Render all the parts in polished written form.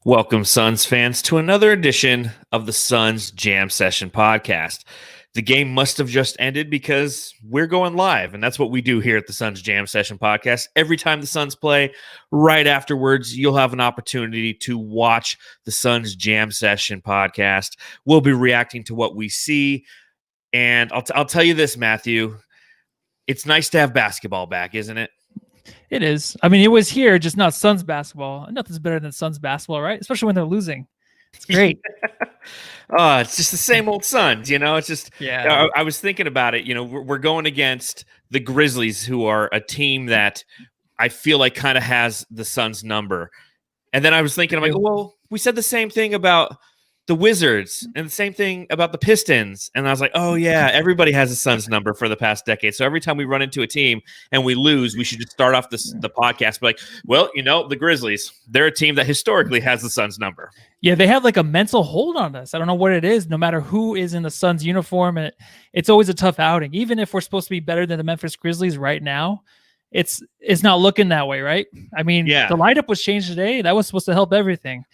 Welcome, Suns fans, to another edition of the Suns Jam Session podcast. The game must have just ended because we're going live, and that's what we do here at the Suns Jam Session podcast. Every time the Suns play, right afterwards, you'll have an opportunity to watch the Suns Jam Session podcast. We'll be reacting to what we see, and I'll tell you this, Matthew. It's nice to have basketball back, isn't it? It is. I mean, it was here, just not Suns basketball. Nothing's better than Suns basketball, right? Especially when they're losing. It's great. It's just the same old Suns, It's just, yeah. I was thinking about it. We're going against the Grizzlies, who are a team that I feel like kind of has the Suns number. And then I was thinking, I'm like, well, we said the same thing about the Wizards and the same thing about the Pistons. And I was like, oh, yeah, everybody has a Suns number for the past decade. So every time we run into a team and we lose, we should just start off the podcast like, well, the Grizzlies, they're a team that historically has the Suns number. Yeah, they have like a mental hold on us. I don't know what it is. No matter who is in the Suns uniform, it's always a tough outing. Even if we're supposed to be better than the Memphis Grizzlies right now, it's not looking that way, right? I mean, The lineup was changed today. That was supposed to help everything.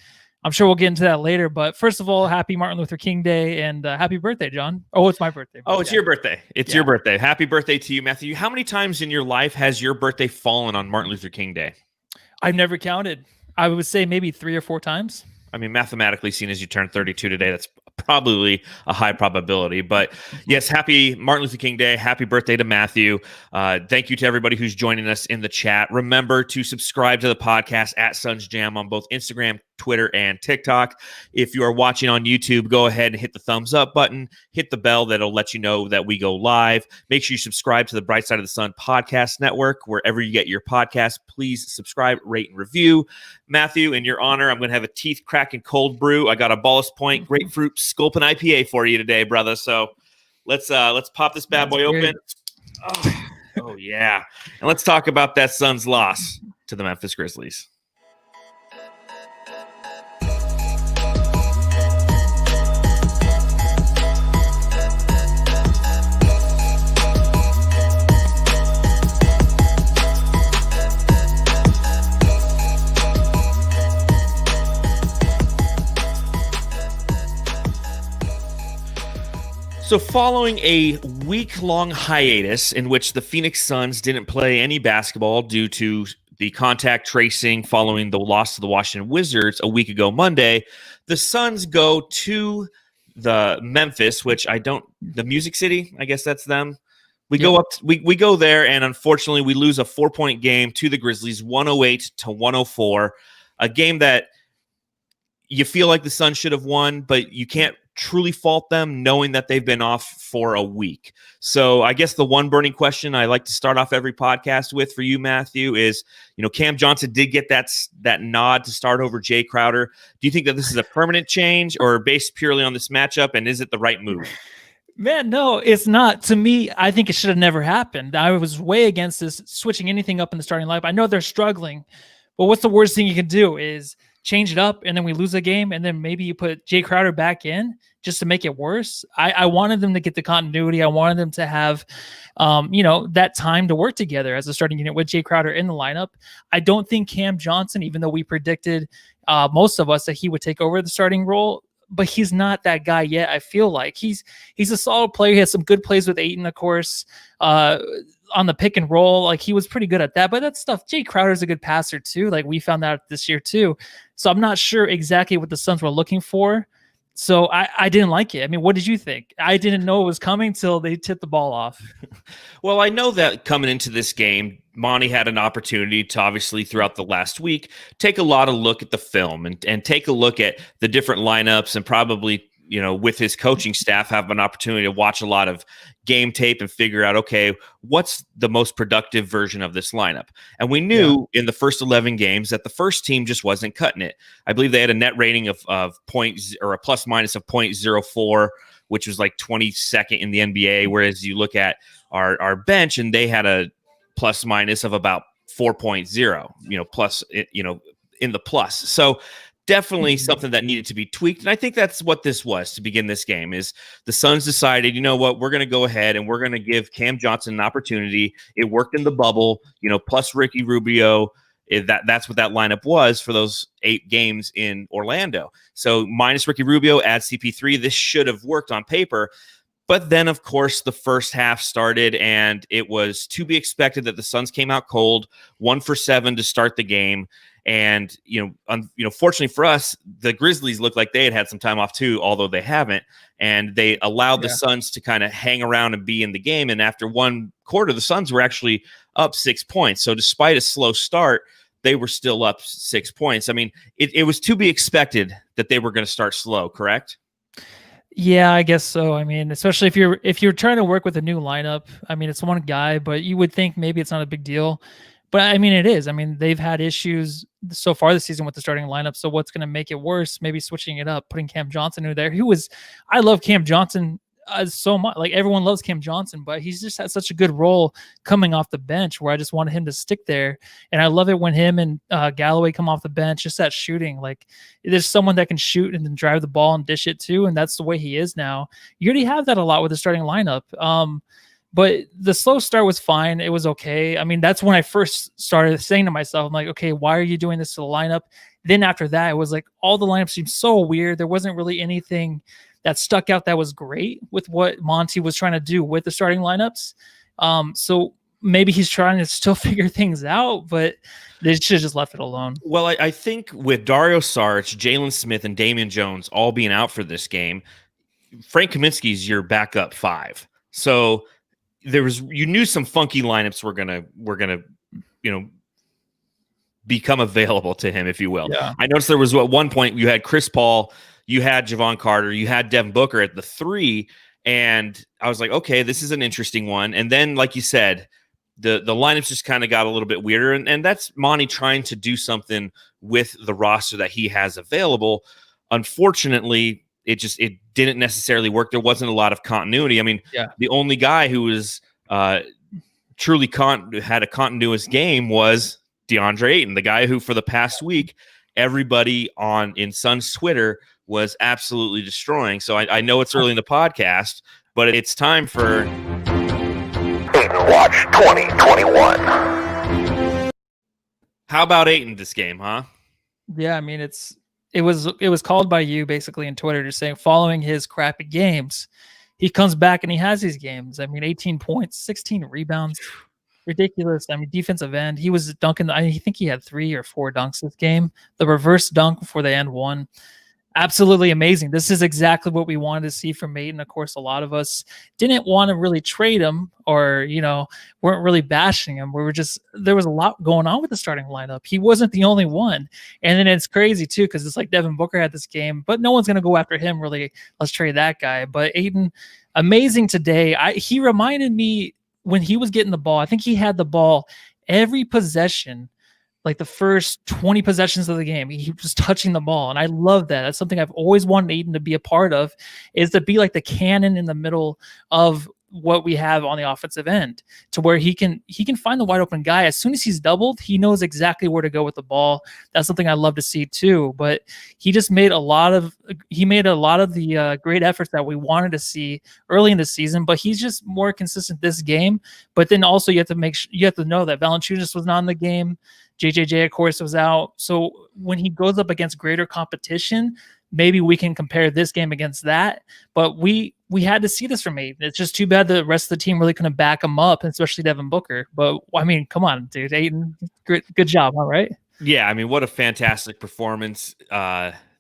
I'm sure we'll get into that later, but first of all, happy Martin Luther King Day and happy birthday, John. Oh, it's my birthday. Oh, it's your birthday. It's your birthday. Happy birthday to you, Matthew. How many times in your life has your birthday fallen on Martin Luther King Day? I've never counted. I would say maybe 3 or 4 times. I mean, mathematically, seeing as you turned 32 today, that's probably a high probability. But yes, happy Martin Luther King Day. Happy birthday to Matthew. Thank you to everybody who's joining us in the chat. Remember to subscribe to the podcast at Suns Jam on both Instagram, Twitter, and TikTok. If you are watching on YouTube, go ahead and hit the thumbs up button, hit the bell that'll let you know that we go live. Make sure you subscribe to the Bright Side of the Sun podcast network. Wherever you get your podcast, please subscribe, rate, and review. Matthew, in your honor, I'm going to have a teeth cracking cold brew. I got a Ballast Point grapefruit Sculpin IPA for you today, brother. So let's pop this bad boy open. Oh yeah. And let's talk about that Suns loss to the Memphis Grizzlies. So following a week-long hiatus in which the Phoenix Suns didn't play any basketball due to the contact tracing following the loss to the Washington Wizards a week ago Monday, the Suns go to the Memphis, the Music City, I guess that's them. We go there, and unfortunately we lose a 4-point game to the Grizzlies, 108-104, a game that you feel like the Suns should have won, but you can't truly fault them knowing that they've been off for a week. So I guess the one burning question I like to start off every podcast with for you, Matthew, is, Cam Johnson did get that nod to start over Jay Crowder. Do you think that this is a permanent change or based purely on this matchup, and is it the right move? Man, no, it's not. To me, I think it should have never happened. I was way against this, switching anything up in the starting lineup. I know they're struggling, but what's the worst thing you can do is change it up, and then we lose a game, and then maybe you put Jay Crowder back in just to make it worse. I wanted them to get the continuity. I wanted them to have, that time to work together as a starting unit with Jay Crowder in the lineup. I don't think Cam Johnson, even though we predicted, most of us, that he would take over the starting role, but he's not that guy yet. I feel like he's a solid player. He has some good plays with Ayton, of course, on the pick and roll. Like, he was pretty good at that, but that stuff, Jay Crowder's a good passer too. Like, we found out this year too. So I'm not sure exactly what the Suns were looking for. So I didn't like it. I mean, what did you think? I didn't know it was coming till they tipped the ball off. Well, I know that coming into this game, Monty had an opportunity to, obviously throughout the last week, take a lot of look at the film and take a look at the different lineups, and probably, with his coaching staff, have an opportunity to watch a lot of game tape and figure out, okay, what's the most productive version of this lineup? And we knew in the first 11 games that the first team just wasn't cutting it. I believe they had a net rating of points, or a plus minus of 0.04, which was like 22nd in the NBA. Whereas you look at our bench, and they had a plus minus of about 4.0, plus, in the plus. So definitely something that needed to be tweaked. And I think that's what this was to begin this game, is the Suns decided, you know what, we're going to go ahead and we're going to give Cam Johnson an opportunity. It worked in the bubble, plus Ricky Rubio. That's what that lineup was for those 8 games in Orlando. So minus Ricky Rubio, add CP3. This should have worked on paper. But then, of course, the first half started, and it was to be expected that the Suns came out cold, 1 for 7 to start the game. And, fortunately for us, the Grizzlies looked like they had some time off too, although they haven't. And they allowed the Suns to kind of hang around and be in the game. And after one quarter, the Suns were actually up 6 points. So despite a slow start, they were still up 6 points. I mean, it was to be expected that they were going to start slow, correct? Yeah, I guess so. I mean, especially if you're trying to work with a new lineup, I mean, it's one guy, but you would think maybe it's not a big deal. But I mean, it is. I mean, they've had issues so far this season with the starting lineup. So what's going to make it worse? Maybe switching it up, putting Cam Johnson in there. I love Cam Johnson so much. Like, everyone loves Cam Johnson, but he's just had such a good role coming off the bench where I just wanted him to stick there. And I love it when him and Galloway come off the bench, just that shooting. Like, there's someone that can shoot and then drive the ball and dish it too. And that's the way he is now. You already have that a lot with the starting lineup. But the slow start was fine. It was okay. I mean, that's when I first started saying to myself, I'm like, okay, why are you doing this to the lineup? Then after that, it was like all the lineups seemed so weird. There wasn't really anything that stuck out that was great with what Monty was trying to do with the starting lineups. So maybe he's trying to still figure things out, but they should have just left it alone. Well, I think with Dario Saric, Jalen Smith, and Damian Jones all being out for this game, Frank Kaminsky's your backup 5. So you knew some funky lineups were gonna become available to him, if you will. Yeah. I noticed there was at one point you had Chris Paul, you had Javon Carter, you had Devin Booker at the 3, and I was like, okay, this is an interesting one. And then, like you said, the lineups just kind of got a little bit weirder, and that's Monty trying to do something with the roster that he has available. Unfortunately, it didn't necessarily work. There wasn't a lot of continuity. I mean, The only guy who was truly had a continuous game was DeAndre Ayton, the guy who for the past week, everybody in Suns Twitter was absolutely destroying. So I know it's early in the podcast, but it's time for Ayton Watch 2021. How about Ayton this game, huh? Yeah, I mean, it was called by you basically in Twitter, just saying following his crappy games, he comes back and he has these games. I mean, 18 points, 16 rebounds, ridiculous. I mean, defensive end, he was dunking. I think he had 3 or 4 dunks this game. The reverse dunk before the end one. Absolutely amazing. This is exactly what we wanted to see from Ayton. Of course, a lot of us didn't want to really trade him or, weren't really bashing him. There was a lot going on with the starting lineup. He wasn't the only one. And then it's crazy too, because it's like Devin Booker had this game, but no one's going to go after him really. Let's trade that guy. But Ayton, amazing today. He reminded me when he was getting the ball, I think he had the ball every possession. Like the first 20 possessions of the game, he was touching the ball. And I love that. That's something I've always wanted Ayton to be a part of, is to be like the cannon in the middle of what we have on the offensive end, to where he can find the wide open guy. As soon as he's doubled, he knows exactly where to go with the ball. That's something I love to see too. But he just made a lot of the great efforts that we wanted to see early in the season, but he's just more consistent this game. But then also you have to know that Valanciunas was not in the game. JJJ, of course, was out. So when he goes up against greater competition, maybe we can compare this game against that. But we had to see this from Ayton. It's just too bad the rest of the team really couldn't back him up, especially Devin Booker. But, I mean, come on, dude. Ayton, good job, all right? Yeah, I mean, what a fantastic performance.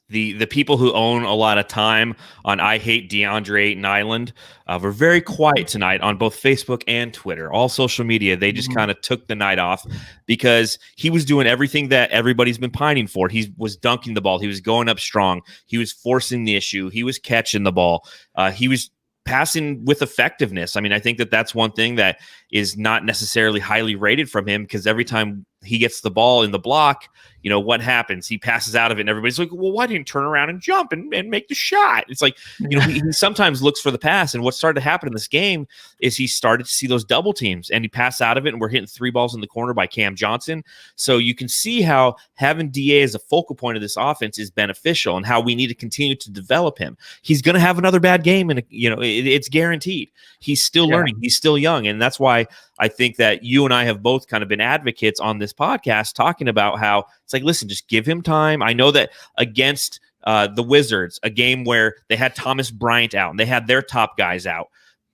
The people who own a lot of time on I Hate DeAndre Ayton Island were very quiet tonight on both Facebook and Twitter. All social media, they just kind of took the night off because he was doing everything that everybody's been pining for. He was dunking the ball. He was going up strong. He was forcing the issue. He was catching the ball. He was passing with effectiveness. I mean, I think that's one thing that is not necessarily highly rated from him, because every time he gets the ball in the block, what happens? He passes out of it and everybody's like, well, why didn't you turn around and jump and make the shot? It's like, he sometimes looks for the pass. And what started to happen in this game is he started to see those double teams and he passed out of it, and we're hitting 3 balls in the corner by Cam Johnson. So you can see how having DA as a focal point of this offense is beneficial, and how we need to continue to develop him. He's going to have another bad game, and it's guaranteed. He's still learning. He's still young. And that's why I think that you and I have both kind of been advocates on this this podcast talking about how it's like, listen, just give him time. I know that against the Wizards, a game where they had Thomas Bryant out and they had their top guys out,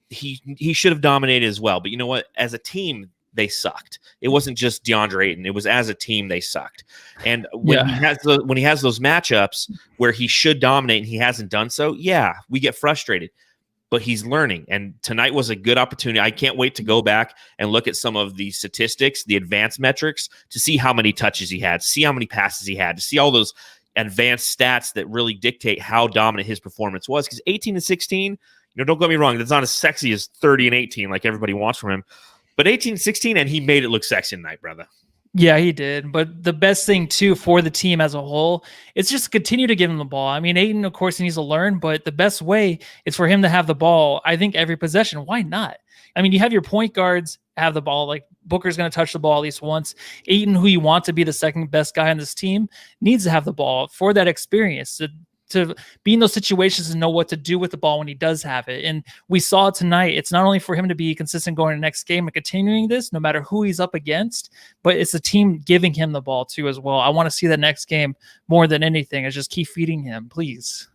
he should have dominated as well. But you know what? As a team, they sucked. It wasn't just DeAndre Ayton. It was as a team they sucked. And when he has those matchups where he should dominate and he hasn't done so, yeah, we get frustrated. But he's learning. And tonight was a good opportunity. I can't wait to go back and look at some of the statistics, the advanced metrics, to see how many touches he had, to see how many passes he had, to see all those advanced stats that really dictate how dominant his performance was. Because 18 and 16, don't get me wrong, that's not as sexy as 30 and 18 like everybody wants from him. But 18, 16, and he made it look sexy tonight, brother. Yeah, he did. But the best thing, too, for the team as a whole is just continue to give him the ball. I mean, Ayton, of course, he needs to learn, but the best way is for him to have the ball, I think, every possession. Why not? I mean, you have your point guards have the ball. Like, Booker's going to touch the ball at least once. Ayton, who you want to be the second best guy on this team, needs to have the ball for that experience, to be in those situations and know what to do with the ball when he does have it. And we saw tonight, it's not only for him to be consistent going to the next game and continuing this, no matter who he's up against, but it's the team giving him the ball too as well. I want to see the next game more than anything is just keep feeding him, please.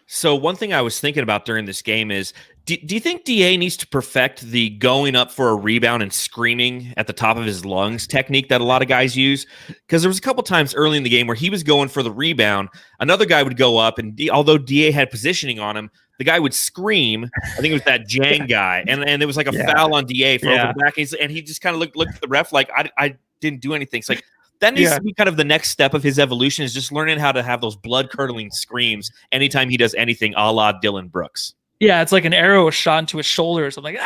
So one thing I was thinking about during this game is, do you think DA needs to perfect the going up for a rebound and screaming at the top of his lungs technique that a lot of guys use? Because there was a couple times early in the game where he was going for the rebound. Another guy would go up, and although DA had positioning on him, the guy would scream. I think it was that Jang guy. And it was like a foul on DA for overbacking. And he just kind of looked at the ref like, I didn't do anything. It's like, that needs to be kind of the next step of his evolution, is just learning how to have those blood-curdling screams anytime he does anything a la Dylan Brooks. Yeah, it's like an arrow shot into his shoulder or something.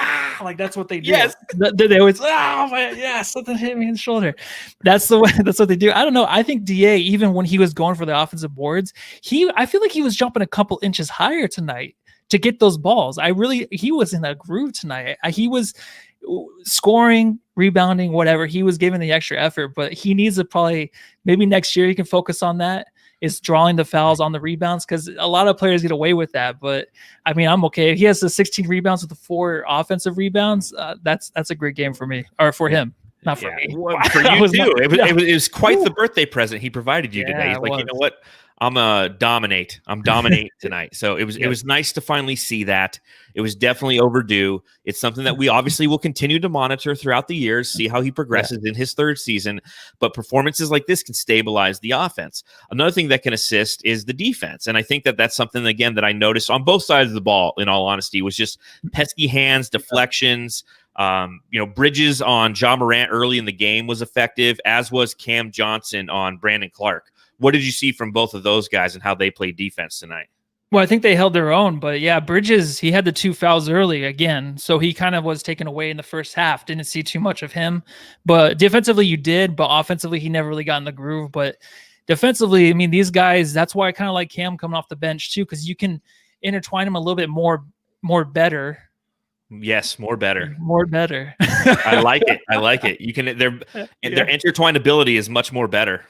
Like that's what they do. Yes. They always, something hit me in the shoulder. That's the way. That's what they do. I don't know. I think DA, even when he was going for the offensive boards, I feel like he was jumping a couple inches higher tonight to get those balls. He was in a groove tonight. He was scoring, rebounding, whatever. He was giving the extra effort, but he needs to probably, maybe next year he can focus on that, is drawing the fouls on the rebounds, because a lot of players get away with that. But I mean, I'm okay. If he has the 16 rebounds with the 4 offensive rebounds, that's a great game for me, or for him. Not for me. Well, for you too. It was quite the birthday present he provided you today. He's like, you know what? I'm dominate tonight. So it was nice to finally see that. It was definitely overdue. It's something that we obviously will continue to monitor throughout the years, see how he progresses in his third season. But performances like this can stabilize the offense. Another thing that can assist is the defense. And I think that that's something, again, that I noticed on both sides of the ball, in all honesty, was just pesky hands, deflections. Bridges on Ja Morant early in the game was effective, as was Cam Johnson on Brandon Clark. What did you see from both of those guys and how they played defense tonight? Well, I think they held their own, but yeah, Bridges, he had the 2 fouls early again, so he kind of was taken away in the first half. Didn't see too much of him, but defensively you did, but offensively he never really got in the groove. But defensively, I mean, these guys, that's why I kind of like Cam coming off the bench too, because you can intertwine him a little bit more better. Yes, more better. I like it. You can their intertwinability is much more better.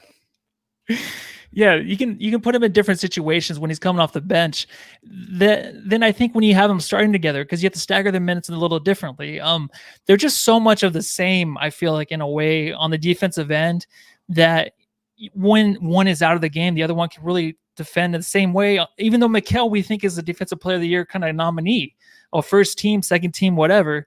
Yeah, you can put him in different situations when he's coming off the bench. Then I think when you have them starting together, because you have to stagger the minutes a little differently. They're just so much of the same, I feel like, in a way, on the defensive end, that when one is out of the game, the other one can really defend in the same way. Even though Mikal, we think, is the defensive player of the year kind of nominee, or first team, second team, whatever.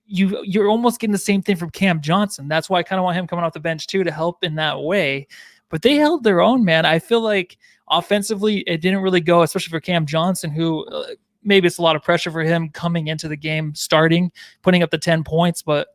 You're almost getting the same thing from Cam Johnson. That's why I kind of want him coming off the bench too, to help in that way. But they held their own, man. I feel like offensively it didn't really go, especially for Cam Johnson, who maybe it's a lot of pressure for him coming into the game, starting, putting up the 10 points. But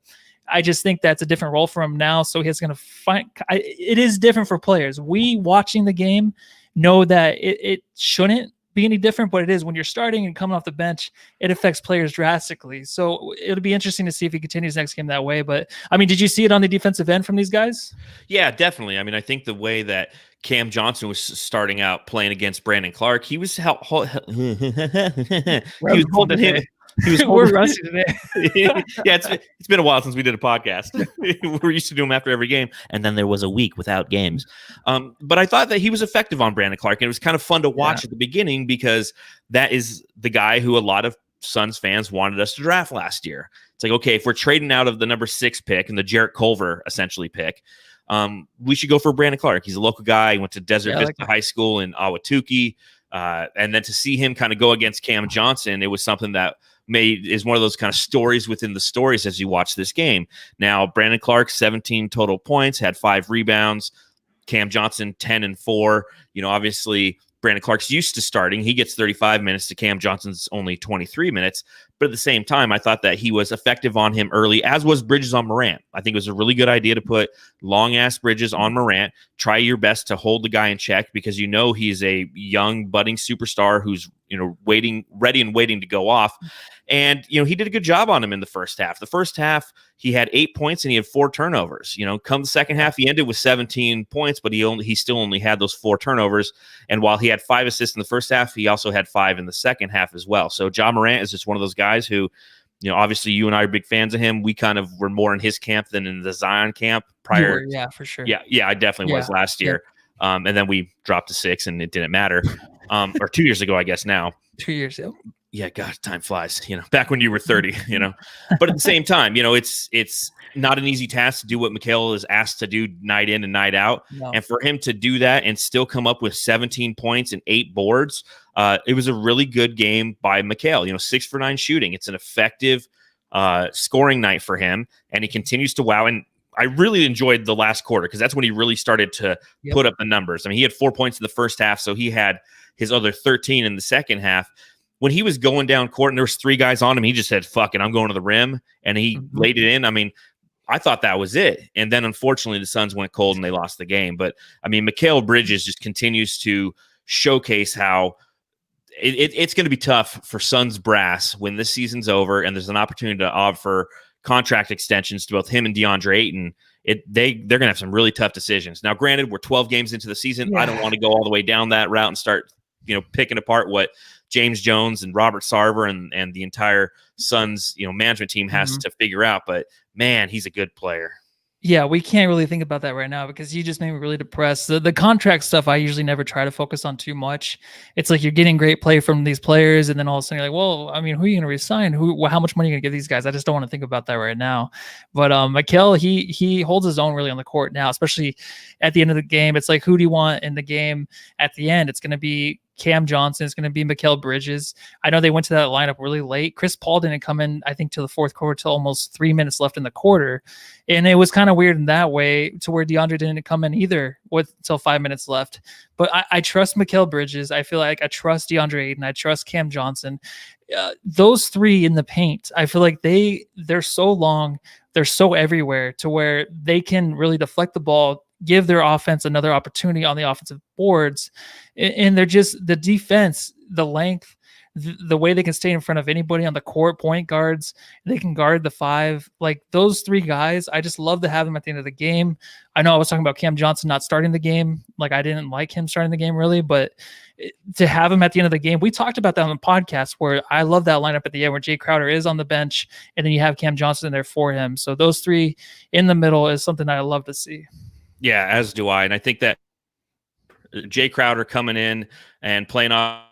I just think that's a different role for him now. So he's going to find it is different for players. We watching the game know that it shouldn't be any different, but it is. When you're starting and coming off the bench, it affects players drastically. So it'll be interesting to see if he continues next game that way. But I mean, did you see it on the defensive end from these guys? Yeah, definitely. I mean, I think the way that Cam Johnson was starting out playing against Brandon Clark, he was holding him. He was We're rusty today. Yeah, it's been a while since we did a podcast. We're used to do them after every game, and then there was a week without games. But I thought that he was effective on Brandon Clark, and it was kind of fun to watch at the beginning, because that is the guy who a lot of Suns fans wanted us to draft last year. It's like, okay, if we're trading out of the number 6 pick and the Jarrett Culver essentially pick, we should go for Brandon Clark. He's a local guy. He went to Desert Vista like High School in Ahwatukee. And then to see him kind of go against Cam Johnson, it was something that is one of those kind of stories within the stories as you watch this game. Now, Brandon Clark, 17 total points, had 5 rebounds. Cam Johnson, 10 and 4. Obviously, Brandon Clark's used to starting. He gets 35 minutes to Cam Johnson's only 23 minutes. But at the same time, I thought that he was effective on him early, as was Bridges on Morant. I think it was a really good idea to put long-ass Bridges on Morant. Try your best to hold the guy in check because he's a young, budding superstar who's ready and waiting to go off. And, he did a good job on him in the first half. The first half, he had 8 points and he had 4 turnovers. Come the second half, he ended with 17 points, but he still only had those 4 turnovers. And while he had 5 assists in the first half, he also had 5 in the second half as well. So Ja Morant is just one of those guys who, obviously you and I are big fans of him. We kind of were more in his camp than in the Zion camp prior. Yeah, for sure. Yeah, I definitely was last year. Yeah. And then we dropped to 6 and it didn't matter. Or 2 years ago, I guess now. 2 years ago. Yeah, God, time flies, back when you were 30, But at the same time, it's not an easy task to do what Mikal is asked to do night in and night out. No. And for him to do that and still come up with 17 points and 8 boards, it was a really good game by Mikal. 6 for 9 shooting. It's an effective scoring night for him, and he continues to wow. And I really enjoyed the last quarter because that's when he really started to put up the numbers. I mean, he had 4 points in the first half, so he had his other 13 in the second half. When he was going down court and there was 3 guys on him, he just said, fuck it, I'm going to the rim. And he laid it in. I mean, I thought that was it. And then unfortunately the Suns went cold and they lost the game. But I mean, Mikal Bridges just continues to showcase how it's going to be tough for Suns brass when this season's over and there's an opportunity to offer contract extensions to both him and DeAndre Ayton. They're going to have some really tough decisions. Now, granted, we're 12 games into the season. I don't want to go all the way down that route and start, picking apart what James Jones and Robert Sarver and the entire Suns, management team has to figure out. But man, he's a good player. Yeah, we can't really think about that right now because you just made me really depressed. The contract stuff, I usually never try to focus on too much. It's like you're getting great play from these players, and then all of a sudden you're like, well, I mean, who are you going to resign? How much money are you going to give these guys? I just don't want to think about that right now. But Mikal, he holds his own really on the court now, especially at the end of the game. It's like, who do you want in the game at the end? It's going to be Cam Johnson. It's going to be Mikal Bridges. I know they went to that lineup really late. Chris Paul didn't come in, I think, to the fourth quarter till almost 3 minutes left in the quarter. And it was kind of weird in that way to where DeAndre didn't come in either till 5 minutes left. But I trust Mikal Bridges. I feel like I trust DeAndre Ayton. I trust Cam Johnson. Those 3 in the paint, I feel like they're so long. They're so everywhere to where they can really deflect the ball, give their offense another opportunity on the offensive boards. And they're just the defense, the length, the way they can stay in front of anybody on the court, point guards, they can guard the 5. Like those 3 guys, I just love to have them at the end of the game. I know I was talking about Cam Johnson not starting the game. Like I didn't like him starting the game really, but to have him at the end of the game, we talked about that on the podcast where I love that lineup at the end where Jay Crowder is on the bench and then you have Cam Johnson in there for him. So those 3 in the middle is something that I love to see. Yeah, as do I. And I think that Jay Crowder coming in and playing off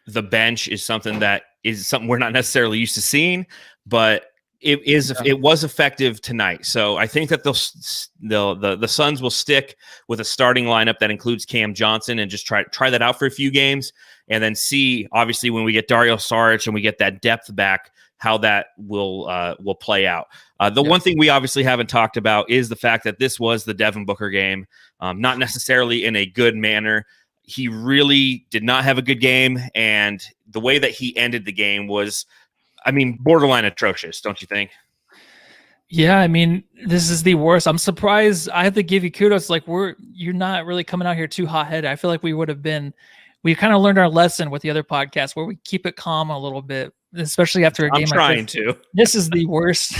the bench is something we're not necessarily used to seeing, but it was effective tonight. So I think that the Suns will stick with a starting lineup that includes Cam Johnson and just try that out for a few games and then see, obviously, when we get Dario Saric and we get that depth back, how that will play out. One thing we obviously haven't talked about is the fact that this was the Devin Booker game, not necessarily in a good manner. He really did not have a good game, and the way that he ended the game was, borderline atrocious, don't you think? Yeah, this is the worst. I'm surprised. I have to give you kudos. Like you're not really coming out here too hot-headed. I feel like we kind of learned our lesson with the other podcasts where we keep it calm a little bit, especially after a game. I'm trying to. This is the worst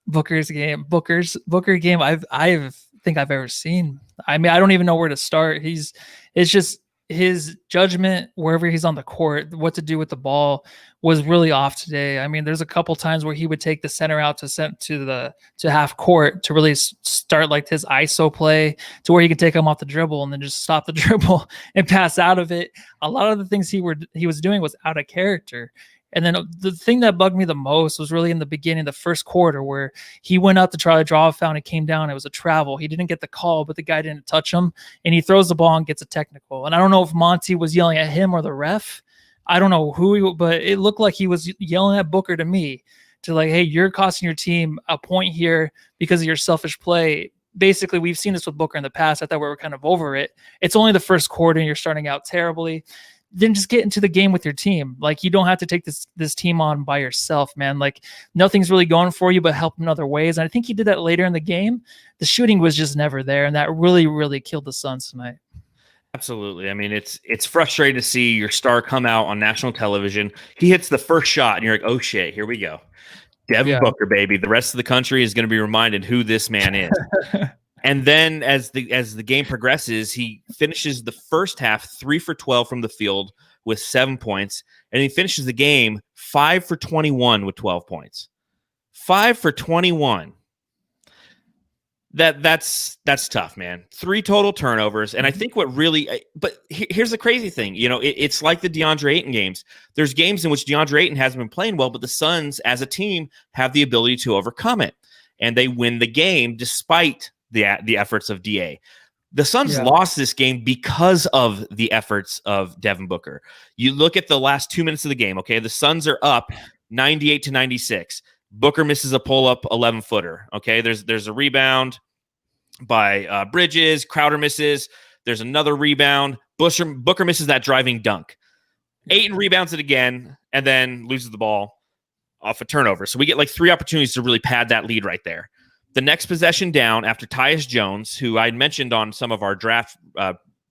Booker game I think I've ever seen. I don't even know where to start. It's just his judgment wherever he's on the court, what to do with the ball was really off today. There's a couple times where he would take the center out to half court to really start like his ISO play to where he could take him off the dribble and then just stop the dribble and pass out of it. A lot of the things he was doing was out of character. And then the thing that bugged me the most was really in the beginning, the first quarter, where he went up to try to draw a foul and it came down. It was a travel. He didn't get the call, but the guy didn't touch him, and he throws the ball and gets a technical. And I don't know if Monty was yelling at him or the ref. I don't know but it looked like he was yelling at Booker to me, to like, hey, you're costing your team a point here because of your selfish play. Basically, we've seen this with Booker in the past. I thought we were kind of over it. It's only the first quarter and you're starting out terribly. Then just get into the game with your team. Like, you don't have to take this team on by yourself, man. Like, nothing's really going for you, but help in other ways. And I think he did that later in the game. The shooting was just never there, and that really, really killed the Suns tonight. Absolutely. I mean, it's frustrating to see your star come out on national television. He hits the first shot, and you're like, oh shit, here we go. Devin Booker, baby. The rest of the country is going to be reminded who this man is. And then as the game progresses, he finishes the first half 3 for 12 from the field with 7 points, and he finishes the game 5 for 21 with 12 points. 5 for 21. That's tough, man. 3 total turnovers, and I think what really. But here's the crazy thing. You know, it's like the DeAndre Ayton games. There's games in which DeAndre Ayton hasn't been playing well, but the Suns as a team have the ability to overcome it, and they win the game despite the efforts of DA. The Suns lost this game because of the efforts of Devin Booker. You look at the last 2 minutes of the game, okay? The Suns are up 98-96. Booker misses a pull-up 11-footer, okay? There's a rebound by Bridges. Crowder misses. There's another rebound. Booker misses that driving dunk. Ayton rebounds it again and then loses the ball off a turnover. So we get like 3 opportunities to really pad that lead right there. The next possession down after Tyus Jones, who I mentioned on some of our draft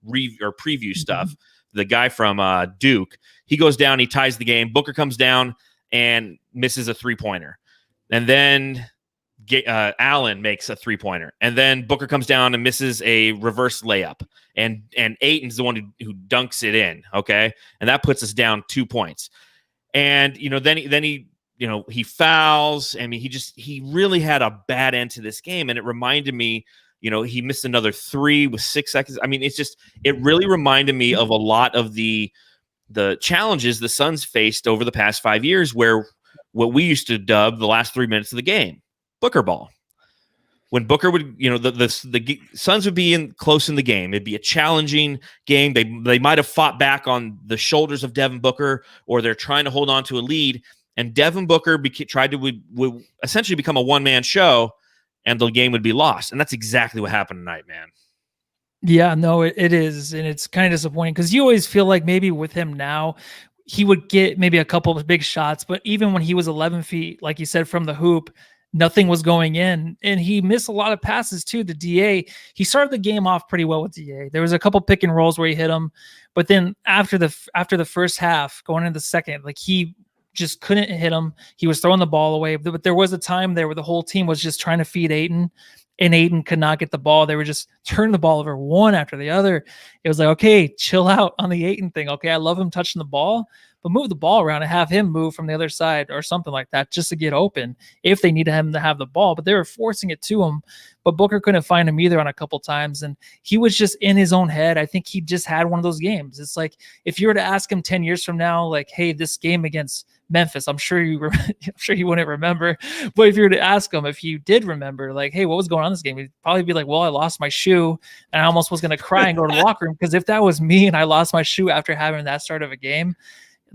preview stuff, the guy from Duke, he goes down, he ties the game. Booker comes down and misses a 3-pointer. And then Allen makes a 3-pointer. And then Booker comes down and misses a reverse layup. And Ayton's the one who dunks it in, okay? And that puts us down 2 points. And, you know, then he you know, he fouls. I mean, he really had a bad end to this game. And it reminded me, you know, he missed another 3 with 6 seconds. I mean, it really reminded me of a lot of the challenges the Suns faced over the past 5 years, where what we used to dub the last 3 minutes of the game, Booker ball. When Booker would, you know, the Suns would be close in the game. It'd be a challenging game. They might have fought back on the shoulders of Devin Booker, or they're trying to hold on to a lead. And Devin Booker tried to would essentially become a one-man show, and the game would be lost. And that's exactly what happened tonight, man. Yeah, no, it is. And it's kind of disappointing because you always feel like maybe with him now, he would get maybe a couple of big shots. But even when he was 11 feet, like you said, from the hoop, nothing was going in. And he missed a lot of passes too. The DA, he started the game off pretty well with DA. There was a couple pick and rolls where he hit him. But then after the first half, going into the second, like he just couldn't hit him. He was throwing the ball away. But there was a time there where the whole team was just trying to feed Ayton, and Ayton could not get the ball. They were just turning the ball over one after the other. It was like, okay, chill out on the Ayton thing. Okay, I love him touching the ball, but move the ball around and have him move from the other side or something like that just to get open if they need him to have the ball. But they were forcing it to him. But Booker couldn't find him either on a couple times. And he was just in his own head. I think he just had one of those games. It's like if you were to ask him 10 years from now, like, hey, this game against Memphis, I'm sure you wouldn't remember. But if you were to ask him if you did remember, like, hey, what was going on in this game? He'd probably be like, well, I lost my shoe and I almost was going to cry and go to the locker room. Because if that was me and I lost my shoe after having that start of a game,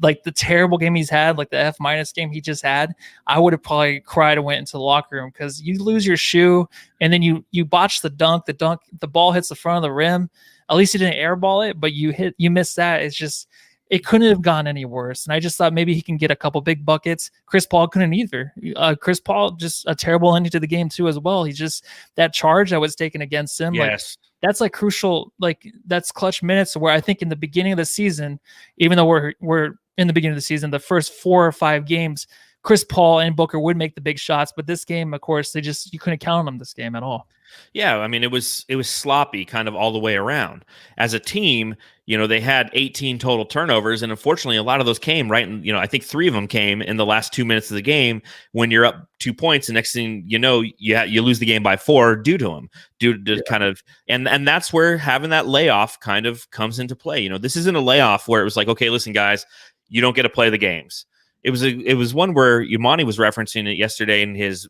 like the terrible game he's had, like the F- game he just had, I would have probably cried and went into the locker room because you lose your shoe and then you botch the dunk, the ball hits the front of the rim. At least you didn't airball it, but you missed that. It's just, it couldn't have gone any worse. And I just thought maybe he can get a couple big buckets. Chris Paul couldn't either. Chris Paul, just a terrible ending to the game too, as well. He's just, that charge that was taken against him. Yes. Like, that's like crucial. Like that's clutch minutes where I think in the beginning of the season, even though we're in the beginning of the season, the first 4 or 5 games, Chris Paul and Booker would make the big shots. But this game, of course, you couldn't count on them this game at all. Yeah, I mean, it was sloppy kind of all the way around. As a team, you know, they had 18 total turnovers, and unfortunately, a lot of those came right. And, you know, I think 3 of them came in the last 2 minutes of the game when you're up 2 points. And next thing you know, you lose the game by 4 due to kind of, and that's where having that layoff kind of comes into play. You know, this isn't a layoff where it was like, okay, listen, guys, you don't get to play the games. It was one where Yamani was referencing it yesterday in his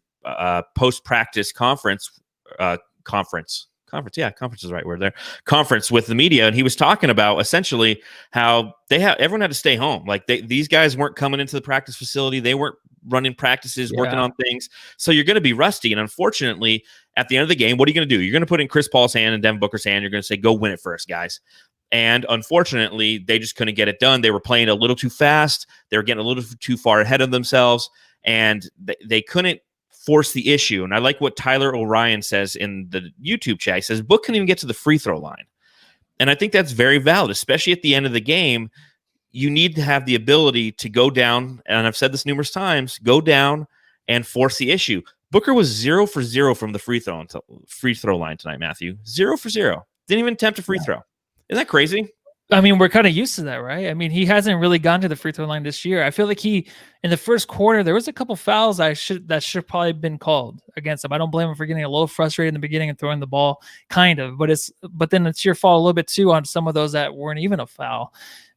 post practice conference. Yeah, conference is the right word there. Conference with the media, and he was talking about essentially how everyone had to stay home. Like these guys weren't coming into the practice facility, they weren't running practices, working on things. So you're going to be rusty, and unfortunately, at the end of the game, what are you going to do? You're going to put in Chris Paul's hand and Devin Booker's hand. You're going to say, "Go win it first, guys." And unfortunately, they just couldn't get it done. They were playing a little too fast. They were getting a little too far ahead of themselves, and they couldn't force the issue. And I like what Tyler O'Ryan says in the YouTube chat. He says, Book couldn't even get to the free throw line. And I think that's very valid, especially at the end of the game. You need to have the ability to go down, and I've said this numerous times, go down and force the issue. Booker was 0 for 0 from the free throw line tonight, Matthew. 0 for 0. Didn't even attempt a free throw. Isn't that crazy? I mean, we're kind of used to that, right? I mean, he hasn't really gone to the free throw line this year. I feel like in the first quarter, there was a couple fouls that should probably been called against him. I don't blame him for getting a little frustrated in the beginning and throwing the ball, kind of. But then it's your fault a little bit too on some of those that weren't even a foul.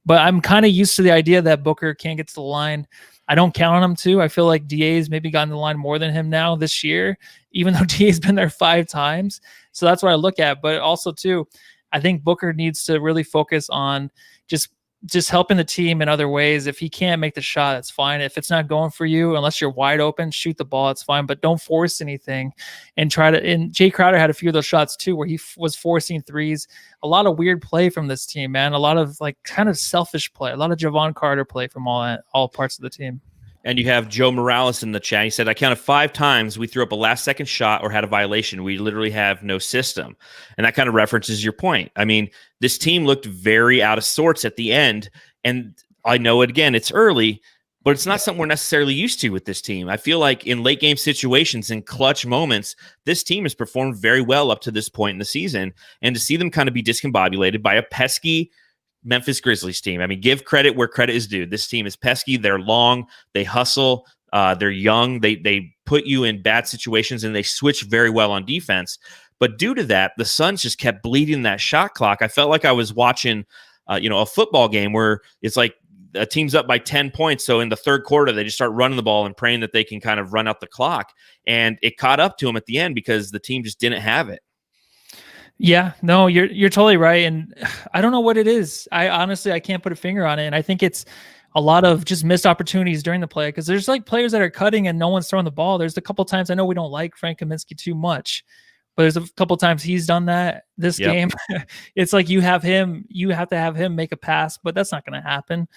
But I'm kind of used to the idea that Booker can't get to the line. I don't count on him to. I feel like DA's maybe gotten the line more than him now this year, even though DA's been there 5 times. So that's what I look at. But also too, I think Booker needs to really focus on just helping the team in other ways. If he can't make the shot, that's fine. If it's not going for you, unless you're wide open, shoot the ball, it's fine. But don't force anything and try to. And Jay Crowder had a few of those shots too, where he was forcing threes. A lot of weird play from this team, man. A lot of like kind of selfish play. A lot of Javon Carter play from all parts of the team. And you have Joe Morales in the chat. He said, I counted 5 times we threw up a last-second shot or had a violation. We literally have no system. And that kind of references your point. I mean, this team looked very out of sorts at the end. And I know, again, it's early, but it's not something we're necessarily used to with this team. I feel like in late-game situations, in clutch moments, this team has performed very well up to this point in the season. And to see them kind of be discombobulated by a pesky Memphis Grizzlies team. I mean, give credit where credit is due. This team is pesky. They're long. They hustle. They're young. They put you in bad situations, and they switch very well on defense. But due to that, the Suns just kept bleeding that shot clock. I felt like I was watching, a football game where it's like a team's up by 10 points. So in the third quarter, they just start running the ball and praying that they can kind of run out the clock. And it caught up to them at the end because the team just didn't have it. Yeah, no, you're totally right. And I don't know what it is. I can't put a finger on it. And I think it's a lot of just missed opportunities during the play, because there's like players that are cutting and no one's throwing the ball. There's a couple times, I know we don't like Frank Kaminsky too much, but there's a couple times he's done that this game. It's like you have to have him make a pass, but that's not going to happen.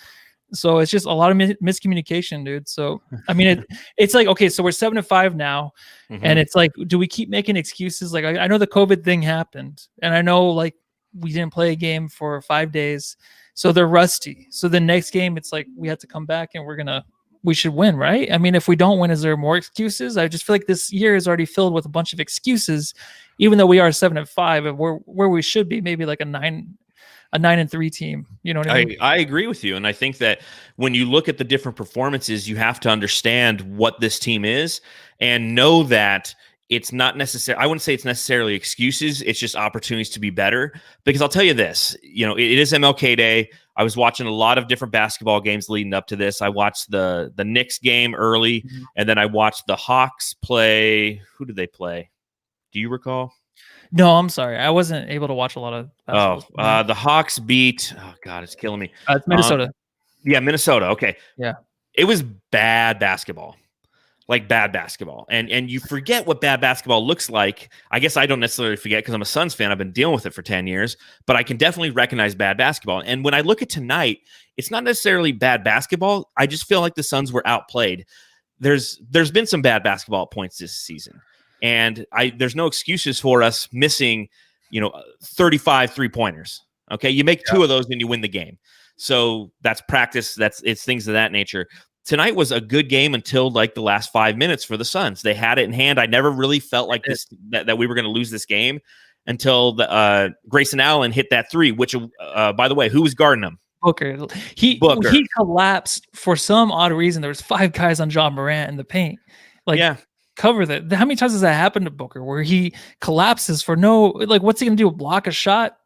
So it's just a lot of miscommunication, dude. So, I mean, it's like, okay, so we're 7-5 now. And it's like, do we keep making excuses? Like, I know the COVID thing happened, and I know like we didn't play a game for 5 days, so they're rusty. So the next game, it's like, we have to come back and we should win, right? I mean, if we don't win, is there more excuses? I just feel like this year is already filled with a bunch of excuses, even though we are 7-5 and we're where we should be, maybe like a 9-3 team. You know what I mean? I agree with you. And I think that when you look at the different performances, you have to understand what this team is and know that it's not necessarily, I wouldn't say it's necessarily excuses. It's just opportunities to be better. Because I'll tell you this, it is MLK Day. I was watching a lot of different basketball games leading up to this. I watched the Knicks game early, and then I watched the Hawks play. Who did they play? Do you recall? No, I'm sorry. I wasn't able to watch a lot of basketball. The Hawks beat, oh God, it's killing me. It's Minnesota. Yeah, Minnesota. Okay. Yeah. It was bad basketball. Like bad basketball. And you forget what bad basketball looks like. I guess I don't necessarily forget because I'm a Suns fan. I've been dealing with it for 10 years, but I can definitely recognize bad basketball. And when I look at tonight, it's not necessarily bad basketball. I just feel like the Suns were outplayed. There's been some bad basketball at points this season. And there's no excuses for us missing, 35 3-pointers. Okay. You make 2 of those and you win the game. So that's practice. It's things of that nature. Tonight was a good game until like the last 5 minutes for the Suns. They had it in hand. I never really felt like that we were going to lose this game until Grayson Allen hit that 3, which, by the way, who was guarding him? Booker. He collapsed for some odd reason. There was 5 guys on John Morant in the paint. Cover that. How many times has that happened to Booker where he collapses for what's he going to do? Block a shot?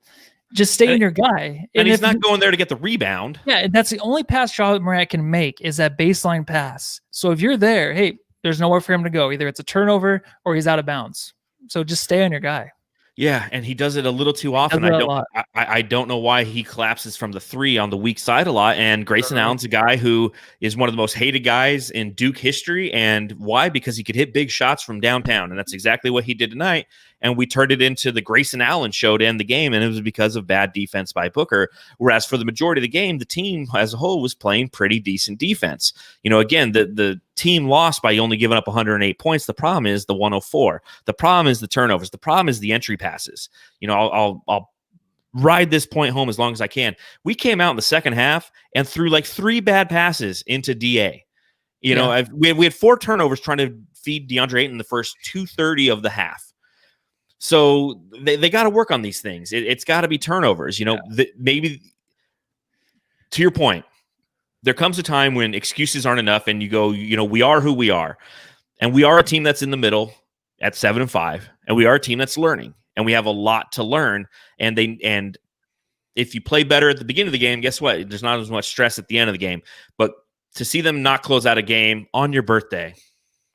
Just stay in your guy. And he's not going there to get the rebound. Yeah, that's the only pass Charlotte Morant can make is that baseline pass. So if you're there, hey, there's nowhere for him to go. Either it's a turnover or he's out of bounds. So just stay on your guy. Yeah, and he does it a little too often. I don't know why he collapses from the 3 on the weak side a lot. And Grayson Allen's a guy who is one of the most hated guys in Duke history. And why? Because he could hit big shots from downtown. And that's exactly what he did tonight. And we turned it into the Grayson Allen show to end the game, and it was because of bad defense by Booker. Whereas for the majority of the game, the team as a whole was playing pretty decent defense. Again, the team lost by only giving up 108 points. The problem is the 104. The problem is the turnovers. The problem is the entry passes. I'll ride this point home as long as I can. We came out in the second half and threw like 3 bad passes into DA. We had 4 turnovers trying to feed DeAndre Ayton the first 2:30 of the half. So they got to work on these things. It's got to be turnovers. Maybe to your point, there comes a time when excuses aren't enough, and you go, we are who we are, and we are a team that's in the middle at 7-5, and we are a team that's learning, and we have a lot to learn. And if you play better at the beginning of the game, guess what? There's not as much stress at the end of the game. But to see them not close out a game on your birthday.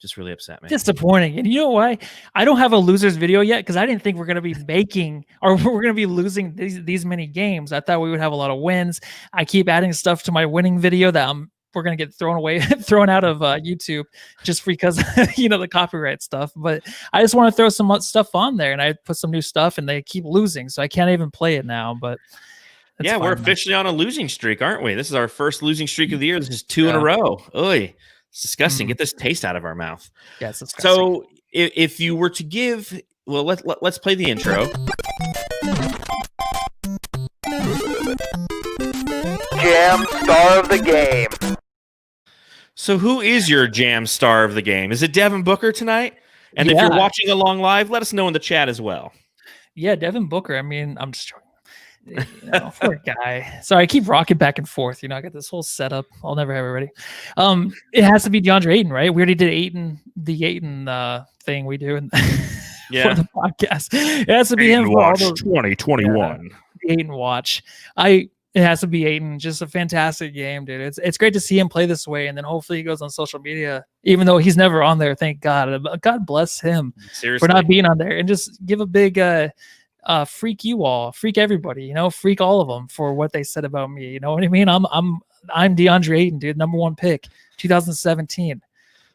Just really upset me. Disappointing. And you know why? I don't have a losers video yet because I didn't think we're going to be making or we're going to be losing these many games. I thought we would have a lot of wins. I keep adding stuff to my winning video that we're going to get thrown out of YouTube just because, the copyright stuff. But I just want to throw some stuff on there, and I put some new stuff, and they keep losing. So I can't even play it now. But yeah, we're officially on a losing streak, aren't we? This is our first losing streak of the year. This is 2 in a row. Oy. It's disgusting. Get this taste out of our mouth. Yeah, it's disgusting. So if you were to give, well, let's play the intro. Jam star of the game. So who is your jam star of the game? Is it Devin Booker tonight? And if you're watching along live, let us know in the chat as well. Yeah, Devin Booker. I mean, I'm just joking. Poor guy. Sorry, I keep rocking back and forth. I got this whole setup. I'll never have it ready. It has to be DeAndre Ayton, right? We already did the Ayton thing we do for the podcast. It has to be Ayton him. Watch 2021. The Ayton Watch. It has to be Ayton. Just a fantastic game, dude. It's great to see him play this way, and then hopefully he goes on social media, even though he's never on there. Thank God. God bless him for not being on there, and just give a big freak you all, freak everybody, freak all of them for what they said about me. You know what I mean? I'm DeAndre Ayton, dude, number 1 pick, 2017.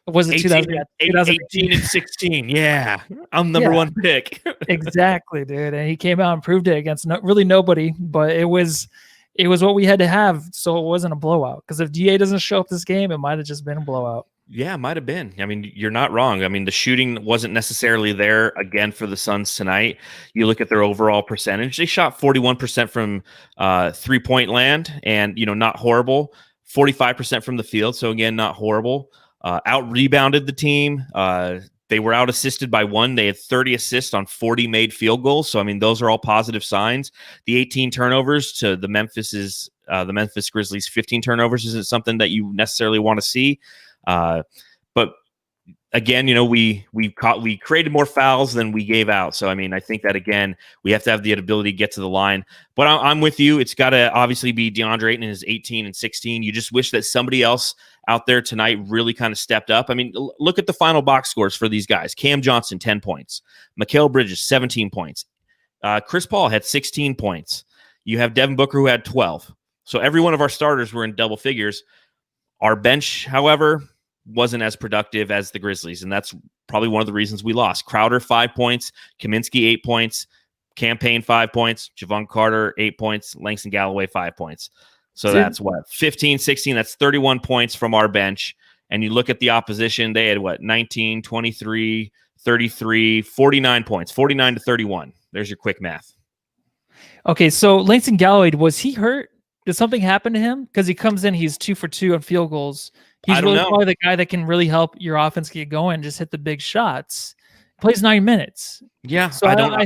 Was it 18 and 16? Yeah, I'm number 1 pick. Exactly, dude. And he came out and proved it against really nobody, but it was what we had to have, so it wasn't a blowout. Because if DA doesn't show up this game, it might have just been a blowout. Yeah, it might have been. I mean, you're not wrong. I mean, the shooting wasn't necessarily there again for the Suns tonight. You look at their overall percentage. They shot 41% from 3-point land and, not horrible. 45% from the field. So, again, not horrible. Out-rebounded the team. They were out-assisted by 1. They had 30 assists on 40 made field goals. So, I mean, those are all positive signs. The 18 turnovers to the Memphis Grizzlies 15 turnovers isn't something that you necessarily want to see. But again, we created more fouls than we gave out. So, I mean, I think that, again, we have to have the ability to get to the line. But I'm with you. It's got to obviously be DeAndre Ayton in his 18 and 16. You just wish that somebody else out there tonight really kind of stepped up. I mean, look at the final box scores for these guys. Cam Johnson, 10 points. Mikal Bridges, 17 points. Chris Paul had 16 points. You have Devin Booker, who had 12. So every one of our starters were in double figures. Our bench, however, wasn't as productive as the Grizzlies, and that's probably one of the reasons we lost. Crowder, 5 points. Kaminsky, 8 points. Campaign, 5 points. Javon Carter, 8 points. Langston Galloway, 5 points. So that's 15, 16. That's 31 points from our bench. And you look at the opposition, they had 19, 23, 33, 49 points, 49 to 31. There's your quick math. Okay, so Langston Galloway, was he hurt? Did something happen to him? Because he comes in, he's 2 for 2 on field goals. He's really probably the guy that can really help your offense get going, just hit the big shots. Plays 9 minutes. Yeah, so I don't know.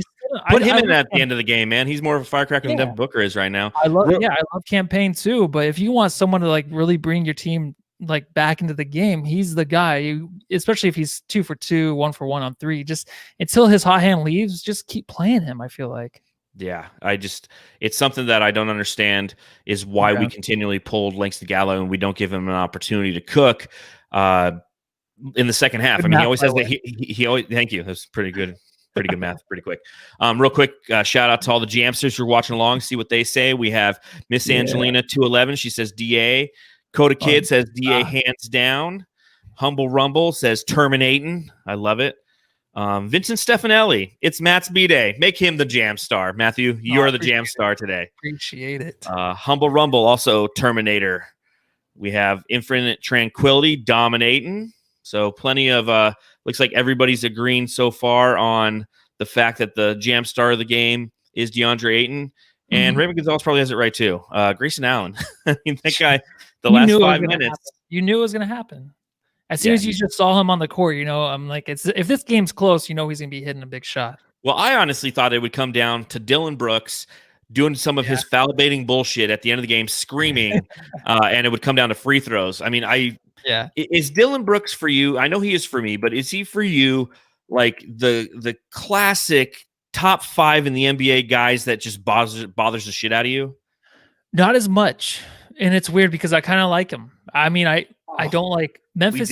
Put him in at the end of the game, man. He's more of a firecracker than Devin Booker is right now. I love campaign too, but if you want someone to really bring your team back into the game, he's the guy. Especially if he's 2 for 2, 1 for 1 on 3. Just until his hot hand leaves, just keep playing him. I feel like. Yeah, it's something that I don't understand is why we continually pulled Langston Gallo and we don't give him an opportunity to cook in the second half. Good I mean, he math, always by has the that. He always. Thank you. That's pretty good. Pretty good math. Pretty quick. Real quick, shout out to all the Jamsters who are watching along. See what they say. We have Miss Angelina 211. She says DA. Coda Kid says DA hands down. Humble Rumble says terminating. I love it. Vincent Stefanelli, it's Matt's B-Day. Make him the Jam Star. Matthew, you're the Jam Star today. Appreciate it. Humble Rumble, also Terminator. We have Infinite Tranquility dominating. So plenty of, looks like everybody's agreeing so far on the fact that the Jam Star of the game is DeAndre Ayton. And Raymond Gonzalez probably has it right too. Grayson Allen. I mean, that guy, the last 5 minutes. You knew it was going to happen. As soon as you just saw him on the court, I'm like, if this game's close, he's going to be hitting a big shot. Well, I honestly thought it would come down to Dylan Brooks doing some of his foul baiting bullshit at the end of the game, screaming, and it would come down to free throws. I mean, is Dylan Brooks for you? I know he is for me, but is he for you like the classic top 5 in the NBA guys that just bothers the shit out of you? Not as much, and it's weird because I kind of like him. I mean, I don't like Memphis.